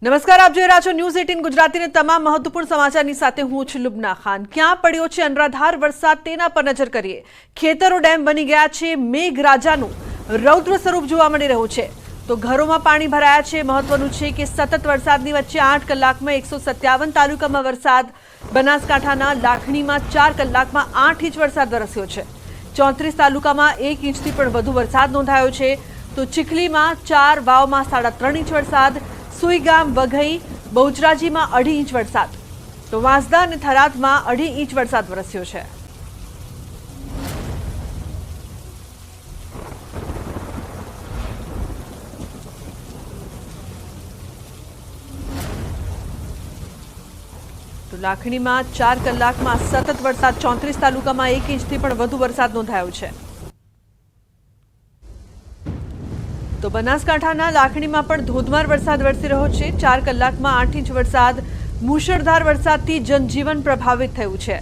નમસ્કાર, આપ જોઈ રહ્યા છો ન્યૂઝ 18 ગુજરાતીને તમામ મહત્વપૂર્ણ સમાચારની સાથે હું છું લુબના ખાન। ક્યાં પડ્યો છે અનરાધાર વરસાદ તેના પર નજર કરીએ। ખેતરો ડેમ બની ગયા છે। મેઘરાજાનું રૌદ્ર સ્વરૂપ જોવા મળી રહ્યું છે તો ઘરોમાં પાણી ભરાયા છે। મહત્વનું છે કે સતત વરસાદની વચ્ચે 8 કલાકમાં 157 તાલુકામાં વરસાદ। બનાસકાંઠાના લાખણીમાં 4 કલાકમાં 8 ઇંચ વરસાદ વરસ્યો છે। 34 તાલુકામાં 1 ઇંચથી પણ વધુ વરસાદ નોંધાયો છે તો ચીખલીમાં 4, વાવમાં 3.5 ઇંચ વરસાદ, સુઈગામ, વઘઈ, બહુચરાજીમાં 2.5 ઇંચ વરસાદ તો વાંસદા અને થરાદમાં 2.5 ઇંચ વરસાદ વરસ્યો છે। તો લાખણીમાં 4 કલાકમાં સતત વરસાદ, 34 તાલુકામાં 1 ઇંચથી પણ વધુ વરસાદ નોંધાયો છે। તો બનાસકાંઠાના લાખણીમાં પણ ધોધમાર વરસાદ વરસી રહ્યો છે। 4 કલાકમાં 8 ઇંચ વરસાદ। મુશળધાર વરસાદથી જનજીવન પ્રભાવિત થયું છે।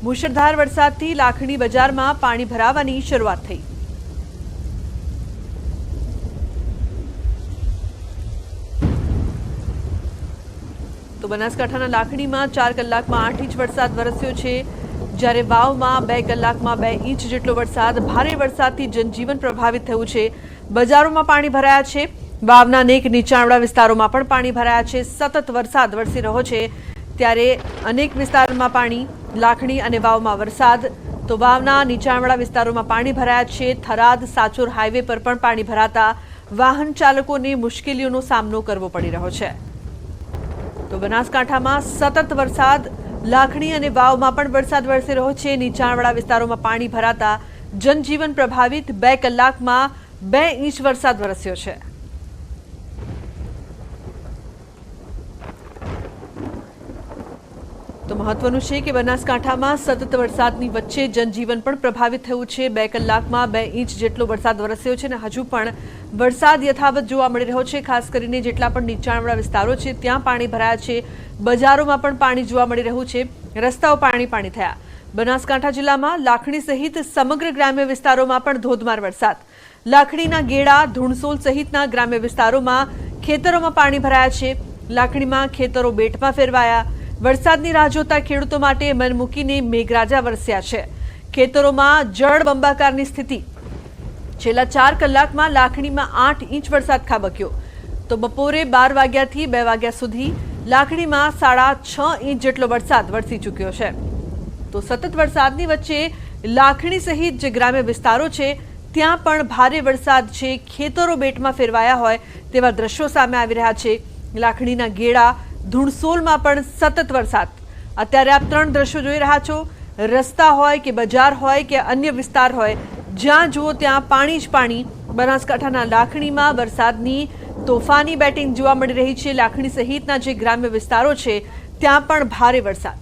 મુશળધાર વરસાદથી લાખણી બજારમાં પાણી ભરાવાની શરૂઆત થઈ। તો બનાસકાંઠાના લાખણીમાં 4 કલાકમાં 8 ઇંચ વરસાદ વરસ્યો છે જ્યારે વાવમાં 2 કલાકમાં 2 ઇંચ જેટલો વરસાદ। ભારે વરસાદથી જનજીવન પ્રભાવિત થયું છે। બજારોમાં પાણી ભરાયા છે। વાવના અનેક નીચાણવાળા વિસ્તારોમાં પણ પાણી ભરાયા છે। સતત વરસાદ વરસી રહ્યો છે ત્યારે અનેક વિસ્તારોમાં પાણી। લાખણી અને વાવમાં વરસાદ તો વાવના નીચાણવાળા વિસ્તારોમાં પાણી ભરાયા છે। થરાદ સાચોર હાઈવે પર પણ પાણી ભરાતા વાહન ચાલકોને મુશ્કેલીઓનો સામનો કરવો પડી રહ્યો છે। તો બનાસકાંઠામાં સતત વરસાદ, લાખણી અને વાવમાં પણ વરસાદ વરસી રહ્યો છે। નીચાણવાળા વિસ્તારોમાં પાણી ભરાતા જનજીવન પ્રભાવિત। 2 કલાકમાં 2 ઇંચ વરસાદ વરસ્યો છે। તો મહત્વનું છે કે બનાસકાંઠામાં સતત વરસાદની વચ્ચે જનજીવન પણ પ્રભાવિત થયું છે। 2 કલાકમાં 2 ઇંચ જેટલો વરસાદ વરસ્યો છે અને હજુ પણ વરસાદ યથાવત જોવા મળી રહ્યો છે। ખાસ કરીને જેટલા પણ નીચાણવાળા વિસ્તારો છે ત્યાં પાણી ભરાયા છે। બજારોમાં પણ પાણી જોવા મળી રહ્યું છે। રસ્તાઓ પાણી થયા। બનાસકાંઠા જિલ્લામાં લાખણી સહિત સમગ્ર ગ્રામ્ય વિસ્તારોમાં પણ ધોધમાર વરસાદ। લાખણીના ગેડા, ધુણસોલ સહિતના ગ્રામ્ય વિસ્તારોમાં ખેતરોમાં પાણી ભરાયા છે। લાખણીમાં ખેતરો બેટમાં ફેરવાયા। વરસાદની રાહ જોતા ખેડૂતો માટે મન મૂકીને મેઘરાજા વરસ્યા છે। ખેતરોમાં જળબંબાકારની સ્થિતિ। છેલ્લા 4 કલાકમાં લાખણીમાં 8 ઇંચ વરસાદ ખાબક્યો તો બપોરે 12 વાગ્યાથી 2 વાગ્યા સુધી લાખણીમાં 6.5 ઇંચ જેટલો વરસાદ વરસી ચૂક્યો છે। તો સતત વરસાદની વચ્ચે લાખણી સહિત જે ગ્રામ્ય વિસ્તારો છે ત્યાં પણ ભારે વરસાદ છે। ખેતરો બેટમાં ફેરવાયા હોય તેવા દ્રશ્યો સામે આવી રહ્યા છે। લાખણીના ગેડા, ધુણસોલમાં પણ સતત વરસાદ। અત્યારે આપ 3 દ્રશ્યો જોઈ રહ્યા છો। રસ્તા હોય કે બજાર હોય કે અન્ય વિસ્તાર હોય, જ્યાં જુઓ ત્યાં પાણી જ પાણી। બનાસકાંઠાના લાખણીમાં વરસાદની તોફાની બેટિંગ જોવા મળી રહી છે। લાખણી સહિતના જે ગ્રામ્ય વિસ્તારો છે ત્યાં પણ ભારે વરસાદ।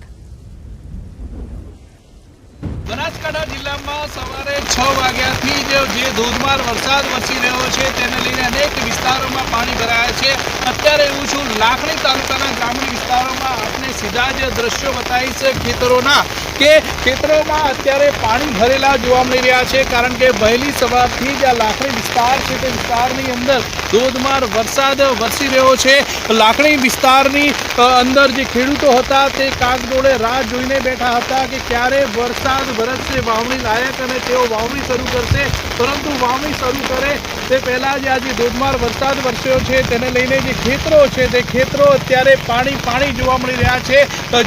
બનાસકાંઠા જિલ્લામાં સવારે 6 વાગ્યાથી જે ધોધમાર વરસાદ વરસી રહ્યો છે તેને લઈને અનેક વિસ્તારોમાં પાણી ભરાયા છે। અત્યારે હું છું લાખણી તાલુકાના ગ્રામીણ વિસ્તારોમાં। આપણે સીધા જ દ્રશ્યો બતાવીશ ખેતરોના કે ખેતરોમાં અત્યારે પાણી ભરેલા જોવા મળી રહ્યા છે કારણ કે વહેલી સવારથી જ આ લાખણી વિસ્તાર છે તે વિસ્તારની અંદર ધોધમાર વરસાદ વરસી રહ્યો છે। લાખણી વિસ્તારની અંદર જે ખેડૂતો હતા તે કાગડોળે રાહ જોઈને બેઠા હતા કે ક્યારે વરસાદ વરસશે વાવણી લાયક અને તેઓ વાવણી શરૂ કરશે। પરંતુ વાવણી શરૂ કરે તે પહેલાં જ આજે ધોધમાર વરસાદ વરસ્યો છે તેને લઈને જે ખેતરો છે તે ખેતરો અત્યારે પાણી જોવા મળી રહ્યા છે।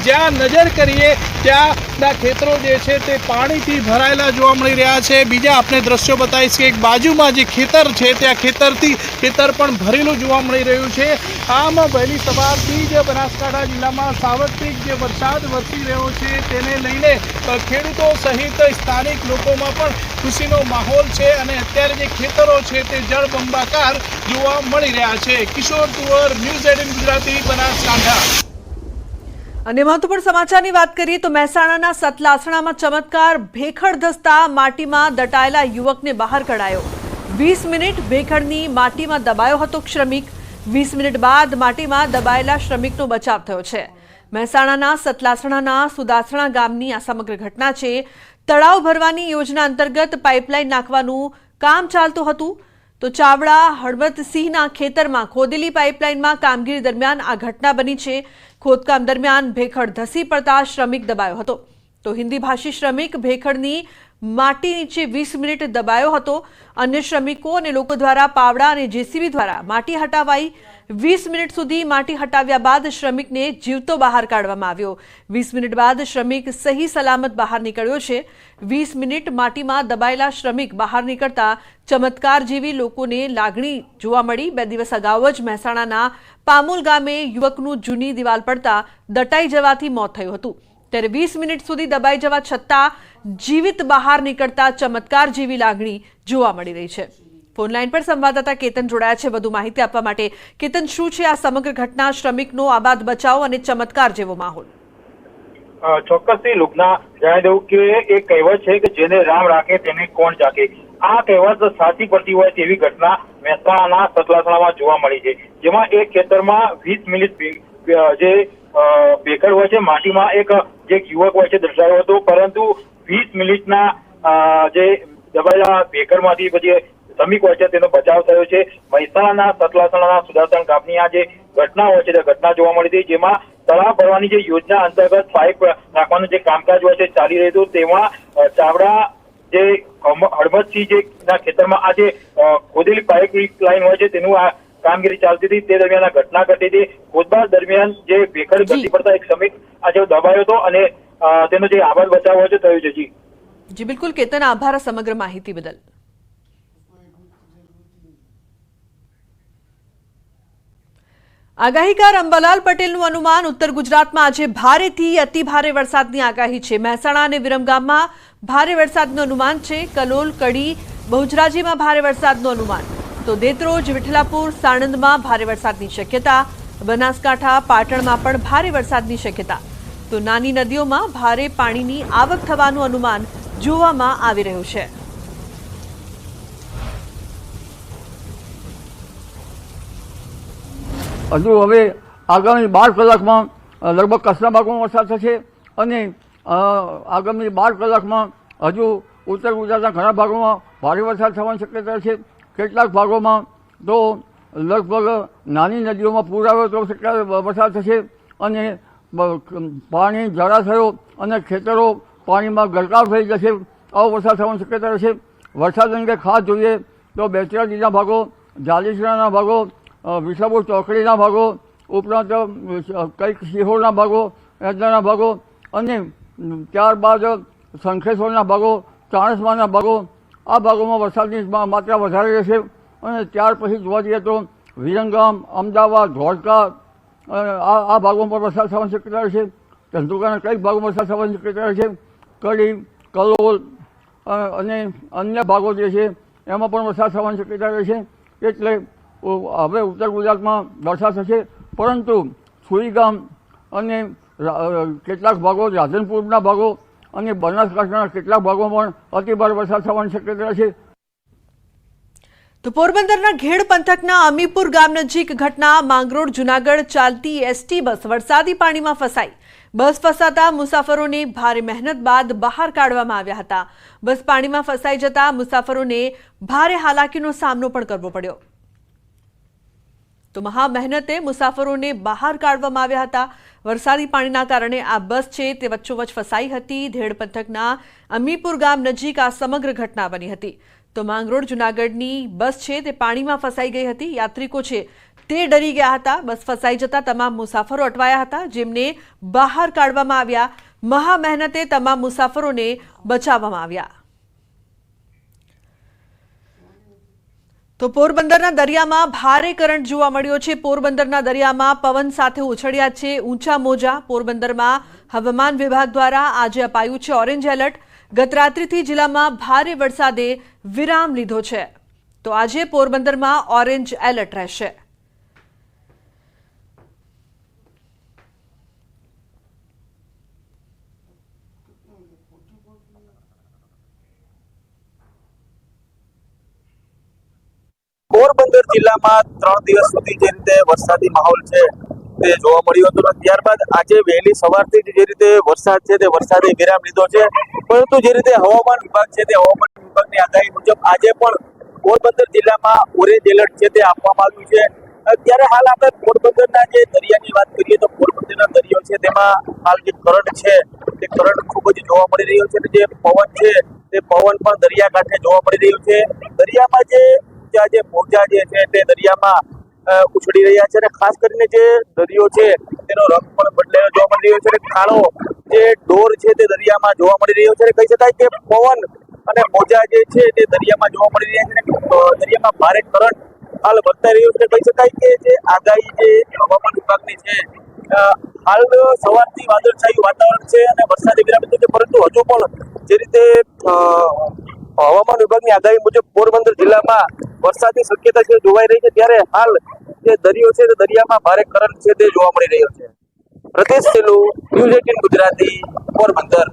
જ્યાં નજર કરીએ ત્યાંના ખેતરો જે છે તે પાણીથી ભરાયેલા જોવા મળી રહ્યા છે। બીજા આપણે દ્રશ્યો બતાવીશ કે એક બાજુમાં જે ખેતર છે ત્યાં ખેતર પણ ભરેલું જોવા મળી રહ્યું છે। આમ વહેલી સવારથી જ બનાસકાંઠા જિલ્લામાં સાર્વત્રિક જે વરસાદ વરસી રહ્યો છે તેને લઈને ખેડૂતો સહિત સ્થાનિક લોકોમાં પણ ખુશીનો માહોલ છે અને અત્યારે જે ખેતરો છે તે જળબંબાકાર જોવા મળી રહ્યા છે। કિશોર તુવર, ન્યૂઝ 18 ગુજરાતી, બનાસકાંઠા। અને મહત્વપૂર્ણ સમાચારની વાત કરીએ તો મહેસાણાના સતલાસણામાં ચમત્કાર। ભેખડ ધસતા માટીમાં દટાયેલા યુવકને બહાર કઢાયો। 20 મિનિટ ભેખડની માટીમાં દબાયો હતો શ્રમિક। 20 મિનિટ બાદ માટીમાં દબાયેલા શ્રમિકનો બચાવ થયો છે। મહેસાણાના સતલાસણાના સુદાસણા ગામની આ સમગ્ર ઘટના છે। તળાવ ભરવાની યોજના અંતર્ગત પાઇપલાઇન નાખવાનું કામ ચાલતું હતું તો ચાવડા હળવદસિંહના ખેતરમાં ખોદેલી પાઇપલાઇનમાં કામગીરી દરમિયાન આ ઘટના બની છે। ખોદકામ દરમિયાન ભેખડ ધસી પડતા શ્રમિક દબાયો હતો। તો હિન્દી ભાષી શ્રમિક ભેખડની માટી નીચે 20 મિનિટ દબાયો હતો। અન્ય શ્રમિકો અને લોકો દ્વારા પાવડા અને જેસીબી દ્વારા માટી હટાવાઈ। 20 મિનિટ સુધી માટી હટાવ્યા બાદ શ્રમિકને જીવતો બહાર કાઢવામાં આવ્યો। 20 મિનિટ બાદ શ્રમિક સહી સલામત બહાર નીકળ્યો છે। 20 મિનિટ માટીમાં દબાયેલા શ્રમિક બહાર નીકળતા ચમત્કાર જેવી લોકોને લાગણી જોવા મળી। 2 દિવસ અગાઉ જ મહેસાણાના પામોલ ગામે યુવકનું જૂની દિવાલ પડતા દટાઈ જવાથી મોત થયું હતું। ત્યારે 20 મિનિટ સુધી દબાઈ જવા છતાં જીવિત બહાર નીકળતા ચમત્કાર જેવી લાગણી જોવા મળી રહી છે। ફોન લાઈન પર સંવાદદાતા કેતન જોડાયા છે વધુ માહિતી આપવા માટે। કેતન, શું છે આ સમગ્ર ઘટના, શ્રમિકનો આબાદ બચાવ અને ચમત્કાર જેવો માહોલ? ચોક્કસથી લુગના જણાવી દઉં કે એક કહેવત છે કે જેને રામ રાખે તેને કોણ ચાકે। આ કહેવત સાચી પડતી હોય તેવી ઘટના મહેસાણાના સતલાસણામાં જોવા મળી છે, જેમાં એક ખેતરમાં 20 મિનિટ જે ભેખડ હોય છે માટીમાં જે યુવક હોય છે દર્શાવ્યો હતો, પરંતુ 20 મિનિટના જે દબાયેલા ભેખડમાંથી પછી શ્રમિક હોય છે તેનો બચાવ થયો છે। મહેસાણાના સતલાસણાના સુદાસણ ગામની આ જે ઘટના હોય છે તે ઘટના જોવા મળી હતી, જેમાં તળાવ ભરવાની જે યોજના અંતર્ગત પાઇપ નાખવાનું જે કામકાજ હોય છે ચાલી રહ્યું હતું, તેમાં ચાવડા જે હળવદસિંહ ના ખેતરમાં આ જે ખોદેલી પાઇપ લાઈન હોય છે તેનું આ કામગીરી ચાલતી હતી, તે દરમિયાન આ ઘટના ઘટી હતી। ખોદબાર દરમિયાન જે ભેખડ ઘટી પડતા એક શ્રમિક આજે દબાયો હતો અને તેનો જે આબાદ બચાવ હોય છે થયો છે। જી બિલકુલ કેતન, આભાર સમગ્ર માહિતી બદલ। આગાહીકાર અંબાલાલ પટેલનું અનુમાન, ઉત્તર ગુજરાતમાં આજે ભારેથી અતિ ભારે વરસાદની આગાહી છે। મહેસાણા અને વિરમગામમાં ભારે વરસાદનું અનુમાન છે। કલોલ, કડી, બહુચરાજીમાં ભારે વરસાદનું અનુમાન। તો દેત્રોજ, વિઠલાપુર, સાણંદમાં ભારે વરસાદની શક્યતા। બનાસકાંઠા, પાટણમાં પણ ભારે વરસાદની શક્યતા। તો નાની નદીઓમાં ભારે પાણીની આવક થવાનું અનુમાન જોવામાં આવી રહ્યું છે। હજુ હવે આગામી 12 કલાકમાં લગભગ કચ્છના ભાગમાં વરસાદ થશે અને આગામી 12 કલાકમાં હજુ ઉત્તર ગુજરાતના ઘણા ભાગોમાં ભારે વરસાદ થવાની શક્યતા છે। કેટલાક ભાગોમાં તો લગભગ નાની નદીઓમાં પૂર આવે તો વરસાદ થશે અને પાણી જળાશયો અને ખેતરો પાણીમાં ગરકાવ થઈ જશે, આવો વરસાદ થવાની શક્યતા રહેશે। વરસાદ અંગે ખાસ જોઈએ તો બેચરાજીના ભાગો, જાલીસરાના ભાગો, વિસાપુર ચોકડીના ભાગો, ઉપરાંત કંઈક સિહોરના ભાગો, એદના ભાગો અને ત્યારબાદ શંખેશ્વરના ભાગો, ચાણસ્માના ભાગો, આ ભાગોમાં વરસાદની માત્રા વધારે રહેશે। અને ત્યાર પછી જોવા જઈએ તો વિરમગામ, અમદાવાદ, ધોળકા આ ભાગોમાં પણ વરસાદ થવાની શક્યતા રહેશે। ધંધુકાના કંઈક ભાગોમાં વરસાદ થવાની શક્યતા રહેશે। કડી, કલોલ અને અન્ય ભાગો જે છે એમાં પણ વરસાદ થવાની શક્યતા રહેશે। એટલે હવે ઉત્તર ગુજરાતમાં વરસાદ થશે, પરંતુ સુઈગામ અને કેટલાક ભાગો, રાધનપુરના ભાગો અને બનાસકાંઠાના કેટલાક ભાગોમાં પણ અતિભારે વરસાદ થવાની શક્યતા રહેશે। તો પોરબંદરના ઘેડ પંથકના અમીપુર ગામ નજીક ઘટના, માંગરોળ જુનાગઢ ચાલતી એસટી બસ વરસાદી પાણીમાં ફસાઈ। બસ ફસાતા મુસાફરોને ભારે મહેનત બાદ બહાર કાઢવામાં આવ્યા હતા। બસ પાણીમાં ફસાઈ જતા મુસાફરોને ભારે હાલાકીનો સામનો પણ કરવો પડ્યો। તો મહા મહેનતે મુસાફરોને બહાર કાઢવામાં આવ્યા હતા। વરસાદી પાણીના કારણે આ બસ છે તે વચ્ચોવચ્ચ ફસાઈ હતી। ધેડ પંથકના અમીપુર ગામ નજીક આ સમગ્ર ઘટના બની હતી। તો માંગરોળ જુનાગઢની બસ છે તે પાણીમાં ફસાઈ ગઈ હતી। યાત્રિકો છે તે ડરી ગયા હતા। બસ ફસાઈ જતા તમામ મુસાફરો અટવાયા હતા, જેમને બહાર કાઢવામાં આવ્યા। મહા મહેનતે તમામ મુસાફરોને બચાવવામાં આવ્યા। તો પોરબંદરના દરિયામાં ભારે કરંટ જોવા મળ્યો છે। પોરબંદરના દરિયામાં પવન સાથે ઉછળ્યા છે ઊંચા મોજા। પોરબંદરમાં હવામાન વિભાગ દ્વારા આજે અપાયું છે ઓરેન્જ એલર્ટ। ગત રાત્રિથી જિલ્લામાં ભારે વરસાદે વિરામ લીધો છે, તો આજે પોરબંદરમાં ઓરેન્જ એલર્ટ રહેશે। પોરબંદર જિલ્લામાં 3 દિવસ સુધી જે રીતે વરસાદી માહોલ છે તે જોવા મળ્યો હતો, ત્યારબાદ આજે વહેલી સવારથી જે રીતે વરસાદ છે તે વરસાદે વિરામ લીધો છે। પરંતુ જે રીતે હવામાન વિભાગ છે તે હવામાન વિભાગની આગાહી મુજબ આજે પણ પોરબંદર જિલ્લામાં ઓરેન્જ એલર્ટ છે તે આપવામાં આવ્યું છે. ત્યારે હાલ આપણે પોરબંદરના જે દરિયાની વાત કરીએ તો પોરબંદરના દરિયો છે તેમાં હાલ જે કરંટ છે તે કરંટ ખૂબ જ જોવા મળી રહ્યો છે અને જે પવન છે તે પવન પણ દરિયાકાંઠે જોવા મળી રહ્યું છે. દરિયામાં જે મોજા જે છે તે દરિયામાં ઉછળી રહ્યા છે અને ખાસ કરીને જે દરિયો છે તેનો રંગ પણ બદલાયો જોવા મળી રહ્યો છે અને કાળો જે ડોર છે તે દરિયામાં જોવા મળી રહ્યો છે. કહી શકાય કે પવન અને મોજા જે છે તે દરિયામાં જોવા મળી રહ્યા છે અને દરિયામાં ભારે કરંટ હાલ વર્તાઈ રહ્યું છે. કહી શકાય કે જે આગાહી જે હવામાન વિભાગની છે હાલ સવારથી વાદળછાયું વાતાવરણ છે અને વરસાદી વિરામ છે, પરંતુ હજુ પણ જે રીતે હવામાન વિભાગની આગાહી મુજબ પોરબંદર જિલ્લામાં વરસાદની શક્યતા છે જોવાઈ રહી છે. ત્યારે હાલ જે દરિયો છે તે દરિયામાં ભારે કરંટ છે તે જોવા મળી રહ્યો છે. પ્રદેશ સેલું, ન્યૂઝ 18 ગુજરાતી, પોરબંદર.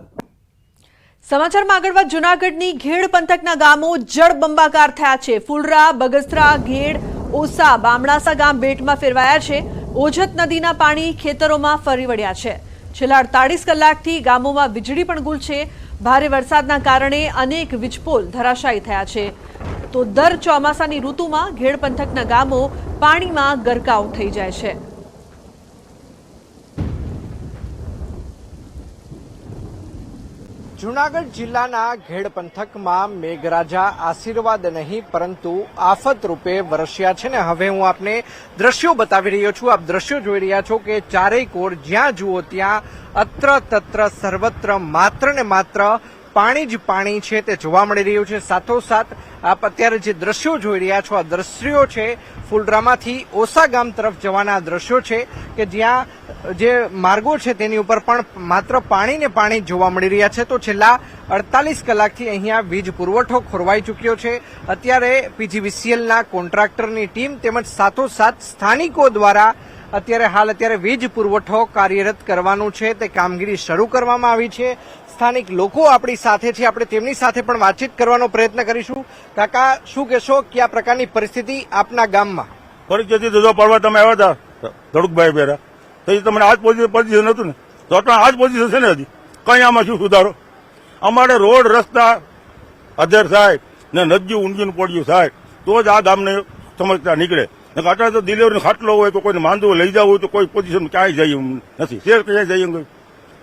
સમાચારમાં આગળ વાત જૂનાગઢની ઘેડ પંથકના ગામો જળબંબાકાર થયા છે. ફુલરા, બગસરા, ઘેડ, ઓસા, બામણાસા ગામ બેટમાં ફેરવાયા છે. ઓજત નદીના પાણી ખેતરોમાં ફરી વળ્યા છે. છેલ્લા 48 કલાકથી ગામોમાં વીજળી પણ ગુલ છે. ભારે વરસાદના કારણે અનેક વીજપોલ ધરાશાયી થયા છે. તો દર ચોમાસાની ઋતુમાં ઘેડ પંથકના ગામો પાણીમાં ગરકાવ થઈ જાય છે. જૂનાગઢ જિલ્લાના ઘેડ પંથકમાં મેઘરાજા આશીર્વાદ નહીં પરંતુ આફત રૂપે વરસ્યા છે ને હવે હું આપને દ્રશ્યો બતાવી રહ્યો છું. આપ દ્રશ્યો જોઈ રહ્યા છો કે ચારેય કોર જ્યાં જુઓ ત્યાં અત્ર તત્ર સર્વત્ર માત્ર ને માત્ર પાણી જ પાણી છે તે જોવા મળી રહ્યું છે. સાથોસાથ આપ અત્યારે જે દ્રશ્યો જોઈ રહ્યા છો આ દ્રશ્યો છે ફુલરામાંથી ઓસા ગામ તરફ જવાના દ્રશ્યો છે કે જ્યાં જે માર્ગો છે તેની ઉપર પણ માત્ર પાણી ને પાણી જોવા મળી રહ્યા છે. તો છેલ્લા 48 કલાકથી અહીંયા વીજ પુરવઠો ખોરવાઈ ચૂક્યો છે. અત્યારે પીજીવીસીએલના કોન્ટ્રાક્ટરની ટીમ તેમજ સાથોસાથ સ્થાનિકો દ્વારા અત્યારે વીજ પુરવઠો કાર્યરત કરવાનું છે તે કામગીરી શરૂ કરવામાં આવી છે. સ્થાનિક લોકો આપણી સાથે છે, આપણે તેમની સાથે પણ વાતચીત કરવાનો પ્રયત્ન કરીશું. કાકા, શું કહેશો, કયા પ્રકારની પરિસ્થિતિ આપના ગામમાં? પરિસ્થિતિ તો પડવા તમે આવ્યા હતા ધડુકભાઈ પહેરા તો તમને આજ પોઝિશન હતું ને તો આજ પોઝિશન છે ને હજી કઈ આમાં શું સુધારો? અમારે રોડ રસ્તા અધેર થાય ને નદી ઊંઘીને પોડ્યું થાય તો જ આ ગામને સમજતા નીકળે. અત્યારે તો ડિલિવરી ખાટલો હોય તો કોઈને માંદવો લઈ જવું હોય તો કોઈ પોઝિશન ક્યાંય જઈએ નથી. શેર ક્યાંય જઈએ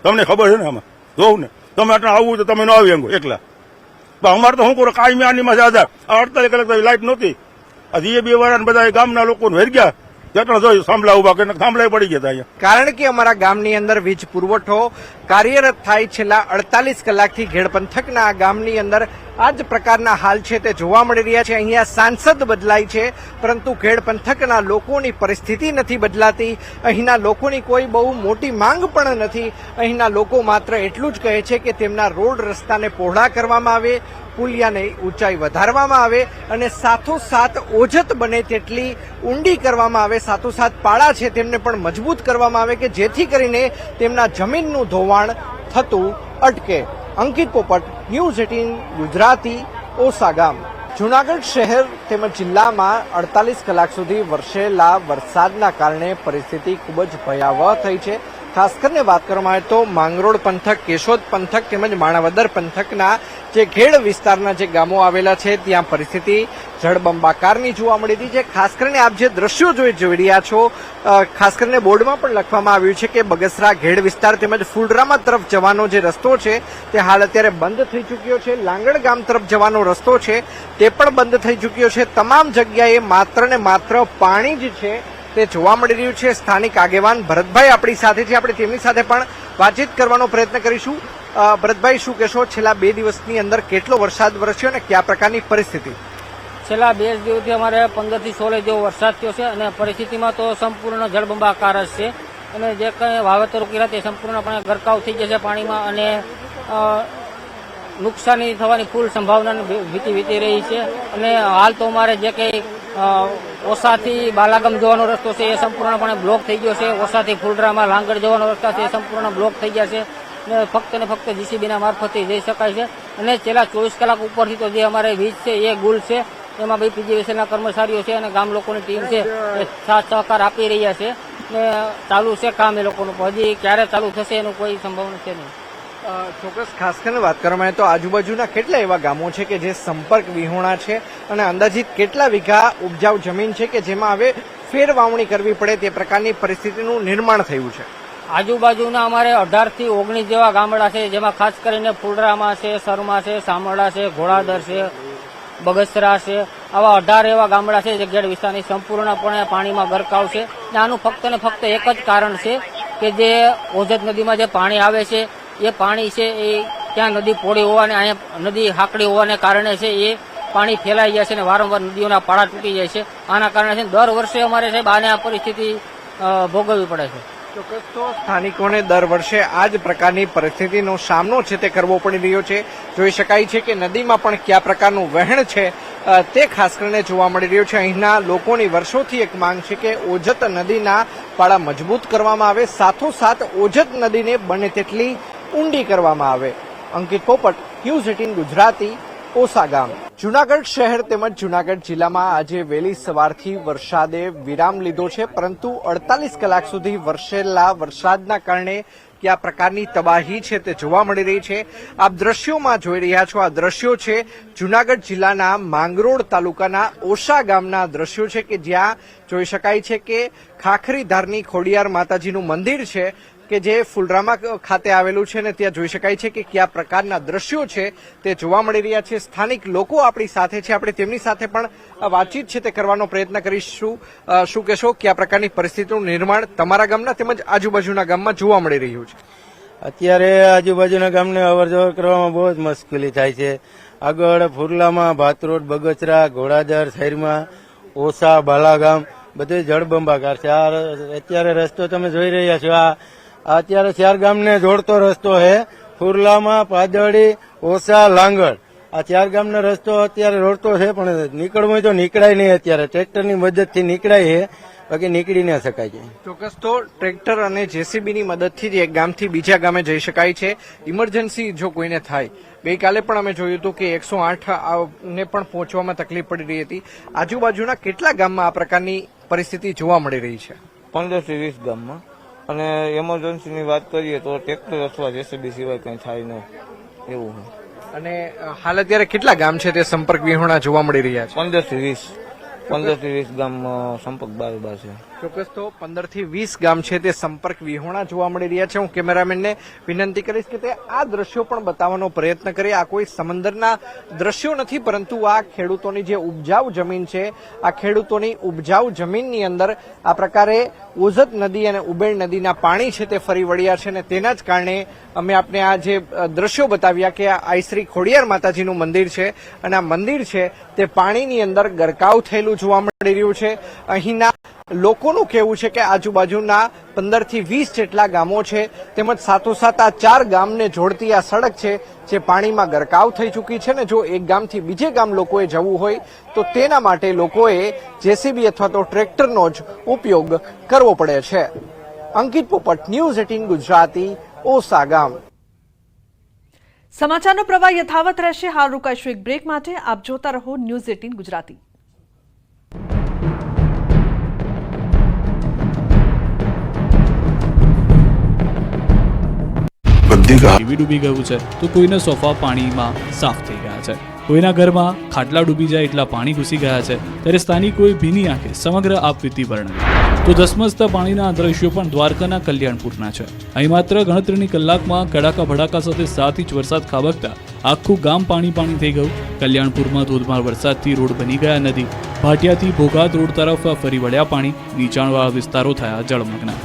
તમને ખબર છે ને આમાં જોવું ને તમે આટલા આવવું તો તમે ન આવી અંગો એકલા. અમારે તો શું કરો કાયમી આની માં 48 કલાક લાઈટ નહોતી. આ જીએબી વાળા બધા ગામના લોકોને વેર ગયા સાંભળા ઉભા કરીને સાંભળાય પડી ગયા અહીંયા. કારણ કે અમારા ગામની અંદર વીજ પુરવઠો કાર્યરત થાય છેલ્લા 48 કલાકથી ઘેડ પંથકના આ ગામની અંદર આ જ પ્રકારના હાલ છે તે જોવા મળી રહ્યા છે. અહીંયા સાંસદ બદલાય છે પરંતુ ઘેડ પંથકના લોકોની પરિસ્થિતિ નથી બદલાતી. અહીંના લોકોની કોઈ બહુ મોટી માંગ પણ નથી. અહીંના લોકો માત્ર એટલું જ કહે છે કે તેમના રોડ રસ્તાને પહોળા કરવામાં આવે, પુલિયાની ઊંચાઈ વધારવામાં આવે અને સાથોસાથ ઓજત બને તેટલી ઊંડી કરવામાં આવે. સાથોસાથ પાળા છે તેમને પણ મજબૂત કરવામાં આવે કે જેથી કરીને તેમના જમીનનું ધોવાણ થતું અટકે. અંકિત પોપટ, ન્યૂઝ 18 ગુજરાતી, ઓસા ગામ. જૂનાગઢ શહેર તેમજ જિલ્લામાં 48 કલાક સુધી વરસેલા વરસાદના કારણે પરિસ્થિતિ ખૂબ જ ભયાવહ થઈ છે. ખાસ કરીને વાત કરવામાં આવે તો માંગરોળ પંથક, કેશોદ પંથક તેમજ માણાવદર પંથકના જે ઘેડ વિસ્તારના જે ગામો આવેલા છે ત્યાં પરિસ્થિતિ જળબંબાકારની જોવા મળી રહી છે. ખાસ કરીને આપ જે દ્રશ્યો જોઈ રહ્યા છો, ખાસ કરીને બોર્ડમાં પણ લખવામાં આવ્યું છે કે બગસરા ઘેડ વિસ્તાર તેમજ ફુલરામા તરફ જવાનો જે રસ્તો છે તે હાલ અત્યારે બંધ થઈ ચૂક્યો છે. લાંગણ ગામ તરફ જવાનો રસ્તો છે તે પણ બંધ થઈ ચૂક્યો છે. તમામ જગ્યાએ માત્ર ને માત્ર પાણી જ છે તે જોવા મળી રહ્યું છે. સ્થાનિક આગેવાન ભરતભાઈ આપણી સાથે છે, આપણે તેમની સાથે પણ વાતચીત કરવાનો પ્રયત્ન કરીશું. ભરતભાઈ, શું કહેશો, છેલ્લા 2 દિવસની અંદર કેટલો વરસાદ વરસ્યો અને કયા પ્રકારની પરિસ્થિતિ? છેલ્લા 2 દિવસથી અમારે 15 થી 16 જેવો વરસાદ થયો છે અને પરિસ્થિતિમાં તો સંપૂર્ણ જળબંબાકાર જ છે અને જે કંઈ વાવેતરો કર્યા તે સંપૂર્ણપણે ગરકાવ થઈ જશે પાણીમાં અને નુકસાની થવાની ફૂલ સંભાવનાની ભીતિ વીતી રહી છે. અને હાલ તો અમારે જે કંઈ ઓસાથી બાલાગામ જવાનો રસ્તો છે એ સંપૂર્ણપણે બ્લોક થઈ ગયો છે. ઓસાથી ફુલરામાં લાંગડ જવાનો રસ્તા છે એ સંપૂર્ણ બ્લોક થઈ ગયા છે ને ફક્ત જીસીબીના મારફતે જઈ શકાય છે. અને છેલ્લા 24 કલાક ઉપરથી તો જે અમારે વીજ છે એ ગુલ છે. એમાં ભાઈ પીજીવીસીએલના કર્મચારીઓ છે અને ગામ લોકોની ટીમ છે એ સાથ સહકાર આપી રહ્યા છે ને ચાલુ છે કામ એ લોકોનું. હજી ક્યારે ચાલુ થશે એનું કોઈ સંભાવના છે નહીં. ચોક્કસ ખાસ કરીને વાત કરવામાં આવે તો આજુબાજુના કેટલા એવા ગામો છે કે જે સંપર્ક વિહોણા છે અને અંદાજિત કેટલા વીઘા ઉપજાઉ જમીન છે કે જેમાં હવે ફેર વાવણી કરવી પડે તે પ્રકારની પરિસ્થિતિનું નિર્માણ થયું છે? આજુબાજુના અમારે 18 થી 19 જેવા ગામડા છે, જેમાં ખાસ કરીને ફુલરામાં છે, સરમાં છે, સામરડા છે, ઘોડાદર છે, બગસરા છે, આવા 18 એવા ગામડા છે જે ગેડ વિસ્તારની સંપૂર્ણપણે પાણીમાં ગરકાવ છે. આનું ફક્ત ને ફક્ત એક જ કારણ છે કે જે ઓજત નદીમાં જે પાણી આવે છે એ પાણી છે એ ત્યાં નદી પોળી હોવાને, અહીંયા નદી હાકડી હોવાને કારણે છે એ પાણી ફેલાઈ જાય છે અને વારંવાર નદીઓના પાળા તૂટી જાય છે. આના કારણે છે દર વર્ષે અમારે સાહેબ આને આ પરિસ્થિતિ ભોગવવી પડે છે. ચોક્કસ તો સ્થાનિકોને દર વર્ષે આ જ પ્રકારની પરિસ્થિતિનો સામનો છે તે કરવો પડી રહ્યો છે. જોઈ શકાય છે કે નદીમાં પણ કયા પ્રકારનું વહેણ છે તે ખાસ કરીને જોવા મળી રહ્યું છે. અહીંના લોકોની વર્ષોથી એક માંગ છે કે ઓજત નદીના પાળા મજબૂત કરવામાં આવે, સાથોસાથ ઓજત નદીને બને તેટલી ઊંડી કરવામાં આવે. અંકિત પોપટ, ન્યૂઝ 18 ગુજરાતી, ઓસા ગામ. જૂનાગઢ શહેર તેમજ જૂનાગઢ જિલ્લામાં આજે વહેલી સવારથી વરસાદે વિરામ લીધો છે, પરંતુ 48 કલાક સુધી વરસેલા વરસાદના કારણે કયા પ્રકારની તબાહી છે તે જોવા મળી રહી છે. આપ દ્રશ્યોમાં જોઈ રહ્યા છો, આ દ્રશ્યો છે જૂનાગઢ જિલ્લાના માંગરોળ તાલુકાના ઓસા ગામના દ્રશ્યો છે કે જ્યાં જોઈ શકાય છે કે ખાખરીધારની ખોડિયાર માતાજીનું મંદિર છે કે જે ફુલરામા ખાતે આવેલું છે અને ત્યાં જોઈ શકાય છે કે કયા પ્રકારના દ્રશ્યો છે તે જોવા મળી રહ્યા છે. સ્થાનિક લોકો આપણી સાથે છે, આપણે તેમની સાથે પણ વાતચીત છે તે કરવાનો પ્રયત્ન કરીશું. શું કહેશો, કયા પ્રકારની પરિસ્થિતિનું નિર્માણ તમારા ગામના તેમજ આજુબાજુના ગામમાં જોવા મળી રહ્યું છે? અત્યારે આજુબાજુના ગામને અવર જવર કરવામાં બહુ જ મુશ્કેલી થાય છે. આગળ ફુરલામાં, ભાતરોડ, બગસરા, ઘોડાદર, શહેરમાં, ઓસા, બાલાગામ બધે જળબંબાકાર છે. આ અત્યારે રસ્તો તમે જોઈ રહ્યા છો, આ અત્યારે 4 ગામને જોડતો રસ્તો છે. ફુરલામાં, પાદળી, ઓસા, લાંગળ, આ 4 ગામનો રસ્તો અત્યારે રોડતો છે, પણ નીકળવું હોય તો નીકળાય નહીં. અત્યારે ટ્રેક્ટરની મદદથી નીકળાય છે, બાકી નીકળી ન શકાય છે. ચોક્કસ તો ટ્રેક્ટર અને જેસીબીની મદદથી જ એક ગામથી બીજા ગામે જઈ શકાય છે. ઇમરજન્સી જો કોઈને થાય, ગઈકાલે પણ અમે જોયું હતું કે 108 ને પણ પહોંચવામાં તકલીફ પડી રહી હતી. આજુબાજુના કેટલા ગામમાં આ પ્રકારની પરિસ્થિતિ જોવા મળી રહી છે? 15 થી 20 ગામમાં. અને એમરજન્સીની વાત કરીએ તો ટ્રેક્ટર અથવા જેસીબી સિવાય કંઈ થાય નહીં એવું છે. અને હાલ અત્યારે કેટલા ગામ છે તે સંપર્ક વિહોણા જોવા મળી રહ્યા છે? 15 થી 20 ગામ સંપર્ક બારોબાર છે. ચોક્કસ તો 15 થી 20 ગામ છે તે સંપર્ક વિહોણા જોવા મળી રહ્યા છે. હું કેમેરામેનને વિનંતી કરીશ કે તે આ દ્રશ્યો પણ બતાવવાનો પ્રયત્ન કરે. આ કોઈ સમંદરના દ્રશ્યો નથી, પરંતુ આ ખેડૂતોની જે ઉપજાઉ જમીન છે, આ ખેડૂતોની ઉપજાઉ જમીનની અંદર આ પ્રકારે ઓજત નદી અને ઉબેળ નદીના પાણી છે તે ફરી વળ્યા છે અને તેના જ કારણે અમે આપને આ જે દ્રશ્યો બતાવ્યા કે આ આઈશ્રી ખોડિયાર માતાજીનું મંદિર છે અને આ મંદિર છે તે પાણીની અંદર ગરકાવ થયેલું જોવા મળી રહ્યું છે. અહીંના લોકોનું કહેવું છે કે આજુબાજુના 15 થી 20 જેટલા ગામો છે, તેમજ સાથોસાથ આ 4 ગામને જોડતી આ સડક છે જે પાણીમાં ગરકાવ થઈ ચૂકી છે ને જો એક ગામથી બીજે ગામ લોકોએ જવું હોય તો તેના માટે લોકોએ જેસીબી અથવા તો ટ્રેક્ટરનો જ ઉપયોગ કરવો પડે છે. અંકિત પોપટ, ન્યૂઝ 18 ગુજરાતી, ઓસા ગામ. સમાચારનો પ્રવાહ યથાવત રહેશે. હાલ રોકાઈશું એક બ્રેક માટે. આપ જોતા રહો ન્યૂઝ 18 ગુજરાતી. ટીવી ડૂબી ગયું છે તો કોઈના સોફા પાણીમાં સાફ થઈ ગયા છે, કોઈના ઘરમાં ખાટલા ડૂબી જાય એટલા પાણી ઘૂસી ગયા છે, ત્યારે સ્થાનિકોએ ભીની આંખે સમગ્ર આપવીતી વર્ણવી. તો ધસમસતા પાણીના દ્રશ્યો પણ દ્વારકાના કલ્યાણપુરના છે. અહીં માત્ર ગણતરીની કલાકમાં કડાકા ભડાકા સાથે 7 ઇંચ વરસાદ ખાબકતા આખું ગામ પાણી થઈ ગયું. કલ્યાણપુરમાં ધોધમાર વરસાદથી રોડ બની ગયા નદી. ભાટિયાથી ભોગાત રોડ તરફ ફરી વળ્યા પાણી. નીચાણવાળા વિસ્તારો થયા જળમગ્ન.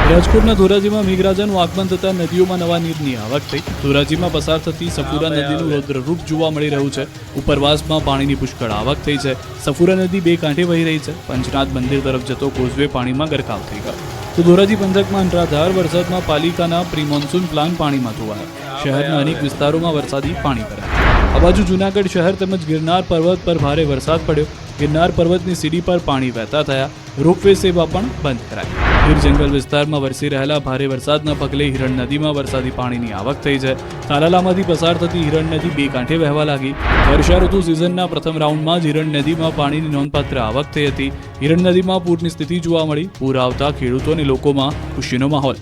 રાજકોટના ધોરાજીમાં મેઘરાજાનું આગમન થતા નદીઓમાં નવા નીરની આવક થઈ. ધોરાજીમાં પસાર થતી સફુરા નદીનું રૌદ્રરૂપ જોવા મળી રહ્યું છે. ઉપરવાસમાં પાણીની પુષ્કળ આવક થઈ છે. સફુરા નદી 2 કાંઠે વહી રહી છે. પંચનાથ મંદિર તરફ જતો કોઝવે પાણીમાં ગરકાવ થઈ ગયો. તો ધોરાજી પંથકમાં અનરાધાર વરસાદમાં પાલિકાના પ્રી મોન્સૂન પ્લાન પાણીમાં ધોવાયા. શહેરના અનેક વિસ્તારોમાં વરસાદી પાણી ભરાયા. આ બાજુ જૂનાગઢ શહેર તેમજ ગિરનાર પર્વત પર ભારે વરસાદ પડ્યો. ગિરનાર પર્વતની સીડી પર પાણી વહેતા થયા. રોપવે સેવા પણ બંધ કરાઈ. ગીર જંગલ વિસ્તારમાં વરસી રહેલા ભારે વરસાદના પગલે હિરણ નદીમાં વરસાદી પાણીની આવક થઈ છે. તાલાલામાંથી પસાર થતી હિરણ નદી 2 કાંઠે વહેવા લાગી. વર્ષા ઋતુ સિઝનના પ્રથમ રાઉન્ડમાં જ હિરણ નદીમાં પાણીની નોંધપાત્ર આવક થઈ હતી. હિરણ નદીમાં પૂરની સ્થિતિ જોવા મળી. પૂર આવતા ખેડૂતો અને લોકોમાં ખુશીનો માહોલ.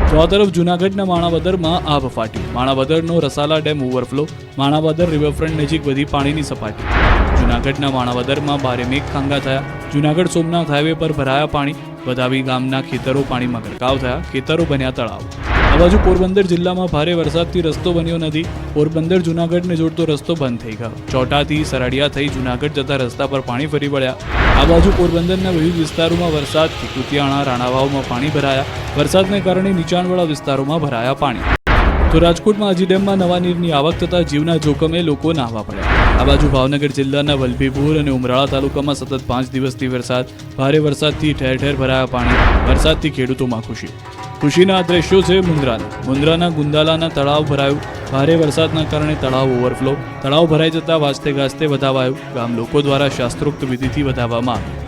તો આ તરફ જૂનાગઢના માણાવદરમાં આભ ફાટ્યું. માણાવદરનો Rasala dam overflow. Manavadar riverfront નજીક વધી પાણીની સપાટી. જૂનાગઢના માણાવદરમાં ભારે મેઘખાંગા થયા. જૂનાગઢ સોમનાથ હાઈવે પર ભરાયા પાણી. વધાવી ગામના ખેતરો પાણીમાં ગરકાવ થયા. ખેતરો બન્યા તળાવ. આ બાજુ પોરબંદર જિલ્લામાં ભારે વરસાદથી રસ્તો બન્યો નથી. પોરબંદર જૂનાગઢને જોડતો રસ્તો બંધ થઈ ગયો. ચોટાથી સરડિયા થઈ જૂનાગઢ જતા રસ્તા પર પાણી ફરી વળ્યા. આ બાજુ પોરબંદરના વિવિધ વિસ્તારોમાં વરસાદથી કુતિયાણા રાણાવાવમાં પાણી ભરાયા. વરસાદને કારણે નીચાણવાળા વિસ્તારોમાં ભરાયા પાણી. તો રાજકોટમાં અજી ડેમમાં નવા નીરની આવક થતાં જીવના જોખમે લોકો નાહવા પડ્યા. આ બાજુ ભાવનગર જિલ્લાના વલભીપુર અને ઉમરાળા તાલુકામાં સતત 5 દિવસથી વરસાદ. ભારે વરસાદથી ઠેર ઠેર ભરાયા પાણી. વરસાદથી ખેડૂતોમાં ખુશી. ખુશીના આ દ્રશ્યો છે મુન્દ્રાના ગુંદાલાના તળાવ ભરાયું. ભારે વરસાદના કારણે તળાવ ઓવરફ્લો. તળાવ ભરાઈ જતા વાજતે ગાજતે વધાવાયું. ગામ લોકો દ્વારા શાસ્ત્રોક્ત વિધિથી વધાવવામાં આવ્યું.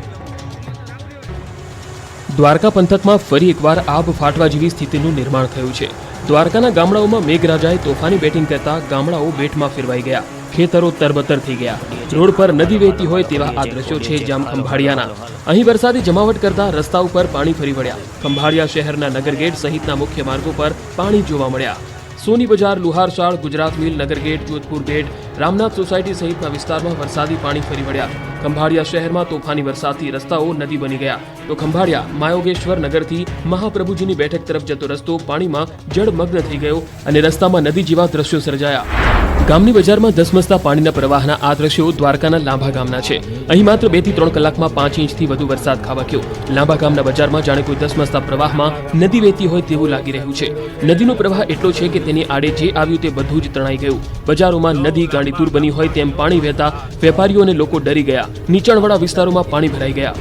દ્વારકા પંથકમાં ફરી એકવાર આબ ફાટવા જેવી સ્થિતિનું નિર્માણ થયું છે. દ્વારકાના ગામડાઓમાં મેઘરાજાએ તોફાની બેટિંગ કરતા ગામડાઓ બેટમાં ફેરવાઈ ગયા. ખેતરો તરબતર થઈ ગયા. રોડ પર નદી વહેતી હોય તેવા આ દ્રશ્યો છે જામ ખંભાળિયાના. અહીં વરસાદી જમાવટ કરતા રસ્તા ઉપર પાણી ફરી વળ્યા. ખંભાળિયા શહેરના નગરગેટ સહિતના મુખ્ય માર્ગો પર પાણી જોવા મળ્યા. સોની બજાર, લુહારશાળ, ગુજરાત મિલ, નગરગેટ, જોધપુર ગેટ, રામનાથ સોસાયટી સહિતના વિસ્તારમાં વરસાદી પાણી ફરી વળ્યા. ખંભાળિયા શહેરમાં તોફાની વરસાદથી રસ્તાઓ નદી બની ગયા. તો ખંભાળિયા માયોગેશ્વર નગરથી મહાપ્રભુજીની બેઠક તરફ જતો રસ્તો પાણીમાં જળમગ્ન થઈ ગયો અને રસ્તામાં નદી જેવા દ્રશ્યો સર્જાયા. ગામની બજારમાં ધસમસતા પાણીના પ્રવાહના આ દ્રશ્યો દ્વારકાના લાંભા ગામના છે. અહીં માત્ર 2 થી 3 કલાકમાં 5 ઇંચથી વધુ વરસાદ ખાબક્યો. લાંભા ગામના બજારમાં જાણે કોઈ ધસમસતા પ્રવાહમાં નદી વહેતી હોય તેવું લાગી રહ્યું છે. નદીનો પ્રવાહ એટલો છે કે તેની આડે જે આવ્યું તે બધું જ તણાઈ ગયું. બજારોમાં નદી ગાંડીતુર બની હોય તેમ પાણી વહેતા વેપારીઓ અને લોકો ડરી ગયા. નીચાણવાળા વિસ્તારોમાં પાણી ભરાઈ ગયા.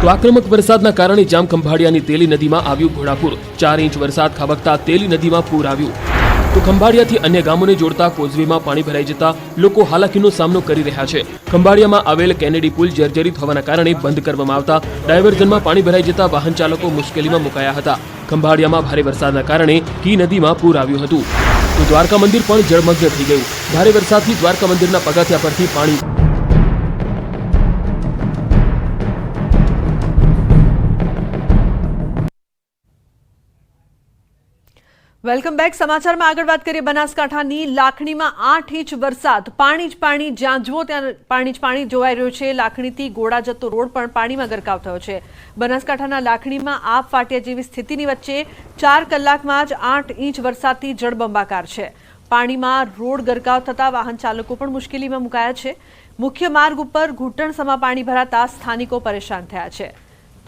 તો આક્રમક વરસાદના કારણે જામ ખંભાળિયાની તેલી નદીમાં આવ્યું ઘોડાપૂર. 4 ઇંચ વરસાદ ખાબકતા તેલી નદીમાં પૂર આવ્યું. તો ખંભાળિયાથી અન્ય ગામોને જોડતા કોઝવેમાં પાણી ભરાઈ જતા લોકો હાલાકીનો સામનો કરી રહ્યા છે. ખંભાળિયામાં આવેલ કેનેડી પુલ જર્જરિત હોવાના કારણે બંધ કરવામાં આવતા ડાયવર્ઝનમાં પાણી ભરાઈ જતા વાહન ચાલકો મુશ્કેલીમાં મુકાયા હતા. ખંભાળિયામાં ભારે વરસાદના કારણે કી નદીમાં પૂર આવ્યું હતું. તો દ્વારકા મંદિર પણ જળમગ્ન થઈ ગયું. ભારે વરસાદથી દ્વારકા મંદિરના પગથિયા પરથી પાણી વેલકમ બેક. સમાચારમાં આગળ વાત કરીએ બનાસકાંઠાની લાખણીમાં 8 ઇંચ વરસાદ. પાણી જ પાણી, જ્યાં જુઓ ત્યાં પાણી જ પાણી જોવાઈ રહ્યું છે. લાખણીથી ગોળા જતો રોડ પણ પાણીમાં ગરકાવ થયો છે. બનાસકાંઠાના લાખણીમાં આબ ફાટ્યા જેવી સ્થિતિની વચ્ચે 4 કલાકમાં જ 8 ઇંચ વરસાદથી જળબંબાકાર છે. પાણીમાં રોડ ગરકાવ થતા વાહન ચાલકો પણ મુશ્કેલીમાં મુકાયા છે. મુખ્ય માર્ગ ઉપર ઘૂંટણસમા પાણી ભરાતા સ્થાનિકો પરેશાન થયા છે.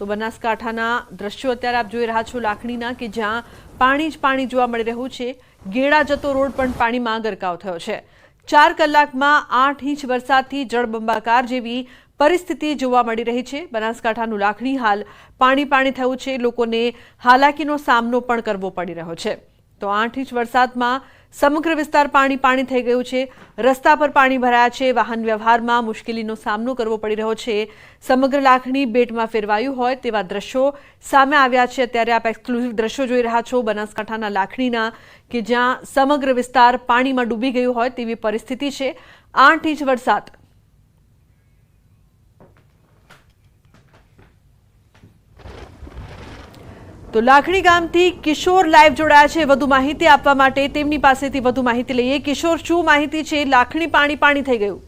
તો બનાસકાંઠાના દ્રશ્યો અત્યારે આપ જોઈ રહ્યા છો લાખણીના, કે જ્યાં પાણી જ પાણી જોવા મળી રહ્યું છે. ગેડા જતો રોડ પણ પાણીમાં ગરકાવ થયો છે. 4 કલાકમાં 8 ઇંચ વરસાદથી જળબંબાકાર જેવી પરિસ્થિતિ જોવા મળી રહી છે. બનાસકાંઠાનું લાખણી હાલ પાણી પાણી થયું છે. લોકોને હાલાકીનો સામનો પણ કરવો પડી રહ્યો છે. તો 8 ઇંચ વરસાદમાં સમગ્ર વિસ્તાર પાણી પાણી થઈ ગયું છે. રસ્તા પર પાણી ભરાયા છે. વાહન વ્યવહારમાં મુશ્કેલીનો સામનો કરવો પડી રહ્યો છે. સમગ્ર લાખણી બેટમાં ફેરવાયું હોય તેવા દ્રશ્યો સામે આવ્યા છે. અત્યારે આપ એક્સક્લુઝિવ દ્રશ્યો જોઈ રહ્યા છો બનાસકાંઠાના લાખણીના, કે જ્યાં સમગ્ર વિસ્તાર પાણીમાં ડૂબી ગયું હોય તેવી પરિસ્થિતિ છે. 8 ઇંચ વરસાદ. તો લાખણી ગામથી કિશોર લાઈવ જોડાયા છે વધુ માહિતી આપવા માટે. તેમની પાસેથી વધુ માહિતી લઈએ. કિશોર, શું માહિતી છે? લાખણી પાણી પાણી થઈ ગયું.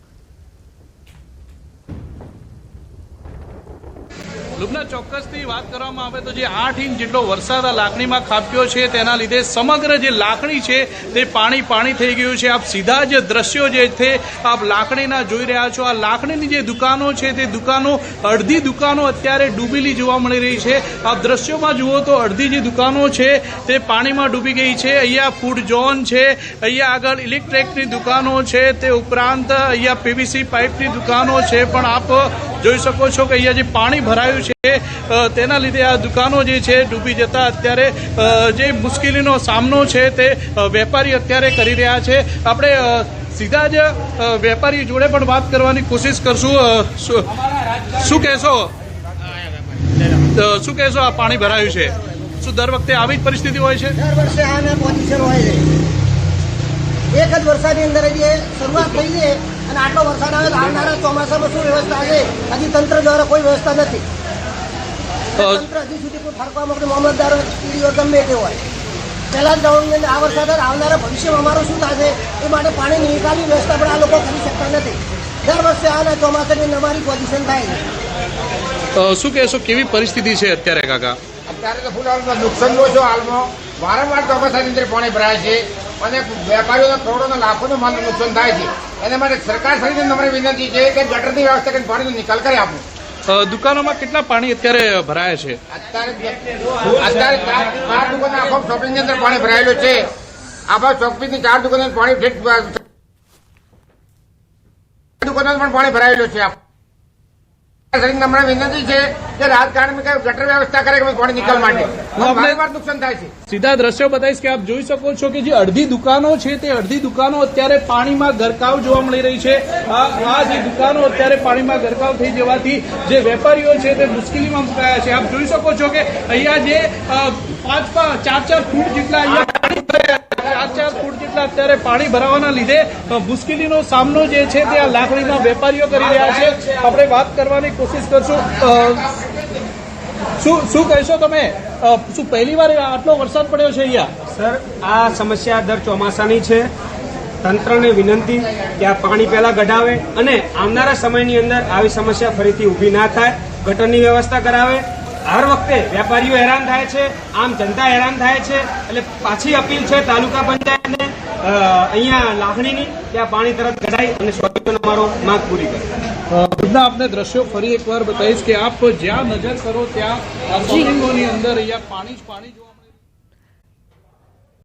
લુબના, ચોક્કસથી વાત કરવામાં આવે તો જે 8 ઇંચ જેટલો વરસાદ આ લાખણીમાં ખાબક્યો છે તેના લીધે સમગ્ર જે લાખણી છે તે પાણી પાણી થઈ ગયું છે. આપ સીધા જ દ્રશ્યો જે છે આપ લાખણીના જોઈ રહ્યા છો. આ લાખણીની જે દુકાનો છે તે દુકાનો, અડધી દુકાનો અત્યારે ડૂબેલી જોવા મળી રહી છે. આપ દ્રશ્યોમાં જુઓ તો અડધી જે દુકાનો છે તે પાણીમાં ડૂબી ગઈ છે. અહીંયા ફૂડ ઝોન છે, અહીંયા આગળ ઇલેક્ટ્રિકની દુકાનો છે, તે ઉપરાંત અહીંયા પીવીસી પાઇપની દુકાનો છે. પણ આપ જોઈ શકો છો કે અહીંયા જે પાણી ભરાયું છે તેના લીધે આ દુકાનો જે છે ડૂબી જતા અત્યારે જે મુશ્કેલીનો સામનો છે તે વેપારી અત્યારે કરી રહ્યા છે. આપણે સીધા જ વેપારી જોડે પણ વાત કરવાની કોશિશ કરશું. શું કહેશો આ પાણી ભરાયું છે? શું દર વખતે આવી જ પરિસ્થિતિ હોય છે? દર વર્ષે આના પોઝિશન હોય છે. એક જ વરસાદની અંદર જે શરૂઆત થઈ છે અને આટલો વરસાદ આવે તો આવનારા ચોમાસામાં શું વ્યવસ્થા છે હજી તંત્ર દ્વારા કોઈ વ્યવસ્થા નથી. તંત્ર હજી સુધી કોઈ ફરકવા માટે મામલતદાર, ટીડીઓ ગમે તે હોય પહેલા જ ગવર્મેન્ટ આ વરસાદ આવનારા ભવિષ્યમાં અમારું શું થશે એ માટે પાણીની નિકાલની વ્યવસ્થા પણ આ લોકો કરી શકતા નથી. દર વર્ષે આના ચોમાસાની અમારી પોઝિશન થાય છે. શું કહેશો, કેવી પરિસ્થિતિ છે અત્યારે કાકા? અત્યારે તો ફૂલ હાલમાં નુકસાન નો છો. હાલમાં વારંવાર ચોમાસાની અંદર પાણી ભરાય છે અને વેપારીઓને કરોડોનો લાખોનો માલનું નુકસાન થાય છે. એના માટે સરકાર શ્રીને નમ્ર વિનંતી છે કે ગટરની વ્યવસ્થા કરીને પાણીનો નિકાલ કરી આપો. દુકાનોમાં કેટલા પાણી અત્યારે ભરાય છે? અત્યારે 4 દુકાનો આખો શોપિંગની અંદર પાણી ભરાયેલું છે. આખા શોપિંગની 4 દુકાનો પાણી દુકાનો પણ પાણી ભરાયેલું છે. નમ્ર વિનંતી છે કે રાજકારણમાં ગટર વ્યવસ્થા કરે કે પાણી નિકાલ માટે નુકસાન થાય છે. સીધા દ્રશ્યો બતાવીશ કે આપ જોઈ શકો છો કે જે અડધી દુકાનો છે તે અડધી દુકાનો અત્યારે પાણીમાં ગરકાવ જોવા મળી રહી છે. આ જે દુકાનો અત્યારે પાણીમાં ગરકાવ થઈ જવાથી જે વેપારીઓ છે તે મુશ્કેલીમાં મુકાયા છે. આપ જોઈ શકો છો કે અહીંયા જે 4 ફૂટ જેટલા અહીંયા 4 ફૂટ જેટલા અત્યારે પાણી ભરાવાના લીધે મુશ્કેલીનો સામનો જે છે તે આ લાકડીના વેપારીઓ કરી રહ્યા છે. આપણે વાત કરવાની કોશિશ કરશું. શું કહેશો તમે? શું પહેલી વાર આટલો વરસાદ પડ્યો છે અહીંયા? સર, આ સમસ્યા દર ચોમાસાની છે. તંત્રને વિનંતી કે આ પાણી પહેલા કઢાવે અને આવનારા સમયની અંદર આવી સમસ્યા ફરીથી ઊભી ના થાય, ગટરની વ્યવસ્થા કરાવે. હર વખતે વેપારીઓ હેરાન થાય છે, આમ જનતા હેરાન થાય છે. એટલે પાછી અપીલ છે તાલુકા પંચાયતને અહીંયા લાખણીની કે આ પાણી તરત કઢાઈ અને સ્વચ્છતાનો અમારો માંગ પૂરી કરે. ખુદના આપને દ્રશ્યો ફરી એકવાર બતાવીશ કે આપ જ્યાં નજર કરો ત્યાં શોપિંગોની અંદર અહીંયા પાણી જ પાણી જોવા